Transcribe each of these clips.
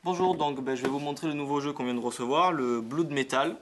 Bonjour, donc je vais vous montrer le nouveau jeu qu'on vient de recevoir, le Blood Metal.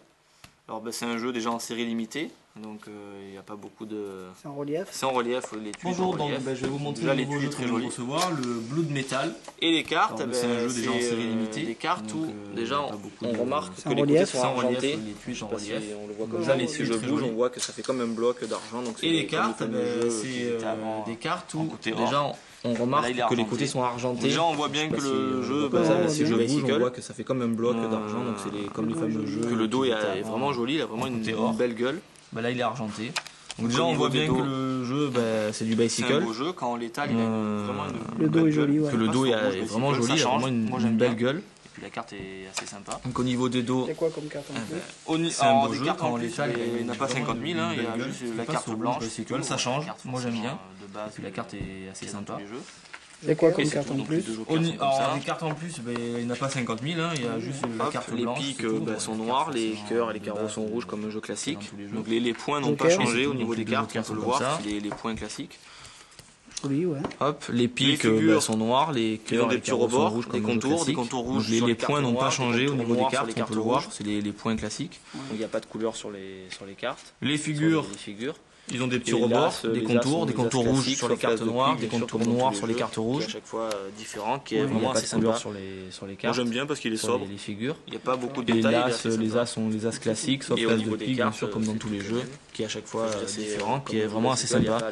Alors c'est un jeu déjà en série limitée, donc il n'y a pas beaucoup de... C'est en relief. C'est en relief, les tuiles. Bonjour, donc je vais vous montrer déjà, le nouveau jeu qu'on vient de recevoir, le Blood Metal. Et les cartes, c'est un jeu déjà en série limitée. Les cartes donc, où déjà on de... remarque C'est que en les relief. côtés sont argentés. les tuiles en relief. On le voit comme Déjà, ça, les si tuiles je très bouge, jolies. on voit que ça fait comme un bloc d'argent. Et les cartes, c'est des cartes où déjà on remarque que les côtés sont argentés. Déjà on voit bien que le jeu, si je bouge, on voit que ça fait comme un bloc d'argent, donc c'est comme les fameux jeux. que le dos est vraiment joli, il a vraiment une belle gueule. Là il est argenté. Donc déjà on voit bien que le jeu c'est du bicycle. C'est un beau jeu, quand on l'étale il a vraiment une Le dos est joli, que le dos est vraiment joli, il a vraiment une belle gueule. Et puis la carte est assez sympa. Donc au niveau des dos, C'est quoi comme carte en plus? c'est un beau jeu, quand on l'étale il n'a pas 50 000, il y a gueule. juste la carte blanche. Ça change, moi j'aime bien. De base, La carte est assez sympa. C'est quoi comme carte en plus? Alors les cartes en plus, il n'a pas 50 000, il y a juste la carte les blanche. piques sont noirs, les cœurs et les carreaux sont rouges comme un jeu classique. Donc les points n'ont pas changé au niveau des cartes, on peut le voir, c'est les points classiques. Joli, ouais. Hop, les piques sont noirs, les cœurs et les carreaux sont rouges, des contours rouges. Les points n'ont pas changé au niveau des cartes, on peut le voir, c'est les points classiques. Donc il n'y a pas de couleur sur les cartes. Les figures, ils ont des petits rebords, des contours rouges sur les cartes noires, des contours noirs sur les cartes rouges. À chaque fois différent, qui est Il n'y a vraiment pas assez de couleur sympa. sur les Moi cartes. j'aime bien parce qu'il est sobre. Les figures. Il n'y a pas beaucoup de Les détails. as sont les as classiques, sauf Et au l'as niveau de des pique, bien cartes, sûr, comme dans c'est tous les tout jeux, le même. qui est à chaque fois C'est différent, qui est comme vraiment dans assez les sympa.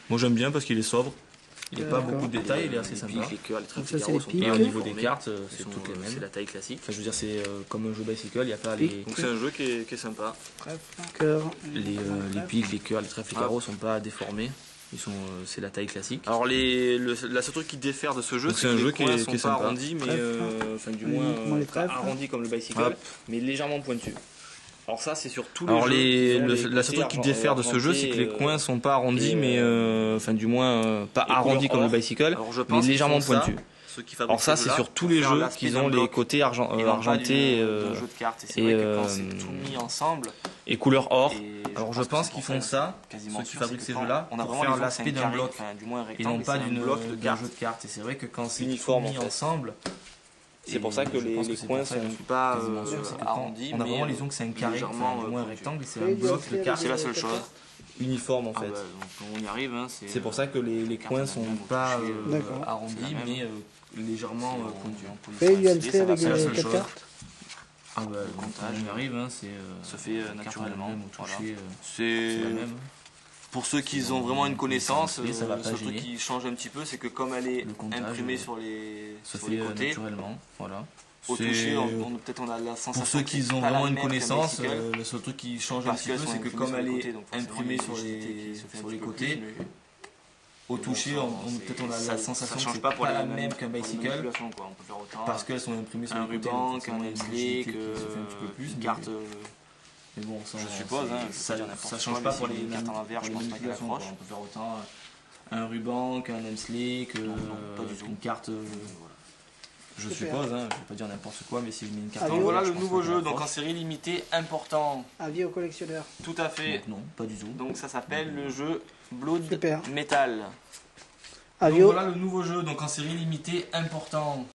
Moi j'aime bien parce qu'il est sobre. Il n'y a pas D'accord. beaucoup de détails, il est assez Les sympa. piques, les cœurs, les traits Donc ça, de c'est carreaux les sont piques. Et au pas niveau des formés. cartes, Ils c'est sont- toutes les mêmes. C'est la taille classique. Enfin, je veux dire, c'est comme un jeu bicycle, il n'y a pas les, Donc c'est un jeu qui est sympa. Cœur. les piques, les cœurs, les trèfles, les carreaux sont pas déformés. C'est la taille classique. Alors la seul truc qui diffère de ce jeu, Donc c'est c'est un que jeu les qui coins est sont pas sympa. arrondis, mais enfin du moins Comment les pas trèfles, arrondis comme le bicycle, Hop. mais légèrement pointus. Alors ça c'est sur tous les Alors jeux. la seule truc qui diffère de ce jeu, c'est que les coins sont pas arrondis, mais enfin du moins pas arrondis comme le bicycle, Alors je mais pense légèrement pointus. Ceux qui fabriquent Alors ça ces c'est jeux-là, sur tous pour les faire jeux l'aspect qu'ils d'un ont les bloc côtés et non pas argentés d'un jeu de cartes. Et c'est et, vrai que quand c'est tout mis ensemble, et couleur or. et Alors je pense qu'ils font ça, quasiment ceux qui sûr, fabriquent c'est ces que jeux-là, on a pour vraiment faire l'idée que c'est l'aspect un d'un carré, bloc enfin, du moins un et rectangle, non pas c'est un bloc de d'un cartes. jeu de cartes. Et c'est vrai que quand c'est Uniforme, tout mis en fait. ensemble, C'est pour ça que je pense les que c'est coins pour ça que sont je suis pas quasiment sûr, c'est que quand arrondis, on a mais vraiment l'illusion que c'est un carré, légèrement enfin, du moins un pointu. rectangle, et c'est un bloc de cartes C'est la seule chose. uniforme en Ah fait. bah, donc on y arrive. Hein, C'est pour ça que les coins sont pas D'accord. arrondis, c'est la mais légèrement pointus. Fais du LC avec c'est la seule les 4 chose. cartes. Ah bah, le montage, on y arrive, hein, c'est se fait la carte naturellement. elle-même au toucher, C'est c'est la même. pour ceux qui ont vraiment une connaissance. Et ça va Le pas seul truc gêner. qui change un petit peu, c'est que comme elle est Le comptage, imprimée sur les Ça sur fait les côtés, naturellement, voilà. au C'est- toucher, peut-être on a la sensation. Pour ceux que qui c'est ont pas la vraiment une même qu'un connaissance, bicycle. le seul truc qui change un Parce petit peu, qu'elles sont c'est que imprimées comme sur elle les est côtés, donc forcément, imprimée il y a sur une rigidité qui se fait un les petit peu côtés, plus, mais au toucher, peut-être on a la sensation que change c'est pas pas pour la les même qu'un pour les bicycle, manipulations, quoi. On peut faire autant parce qu'elles sont imprimées sur un les côtés. ruban, donc qu'un forcément, il y a une M-Slick, rigidité qui se fait un petit peu plus. une carte. Mais bon, ça, Je suppose, hein, ça je peux pas dire n'importe ça change quoi, pas mais pour si les une carte en l'envers, je pense pas qu'elle manipulations, accroche. quoi. On peut faire autant un ruban qu'un M-Slick, pas du tout. une carte. Je Super. suppose, hein, je vais pas dire n'importe quoi, mais si je mets une carte Ah, en Donc voilà vert, le je pense nouveau que jeu, ça donc en accroche. série limitée, important. Avis aux collectionneurs. Tout à fait. Donc non, pas du tout. Donc ça s'appelle le jeu Blood Super. Metal. Donc Avis aux... voilà le nouveau jeu, donc en série limitée, important.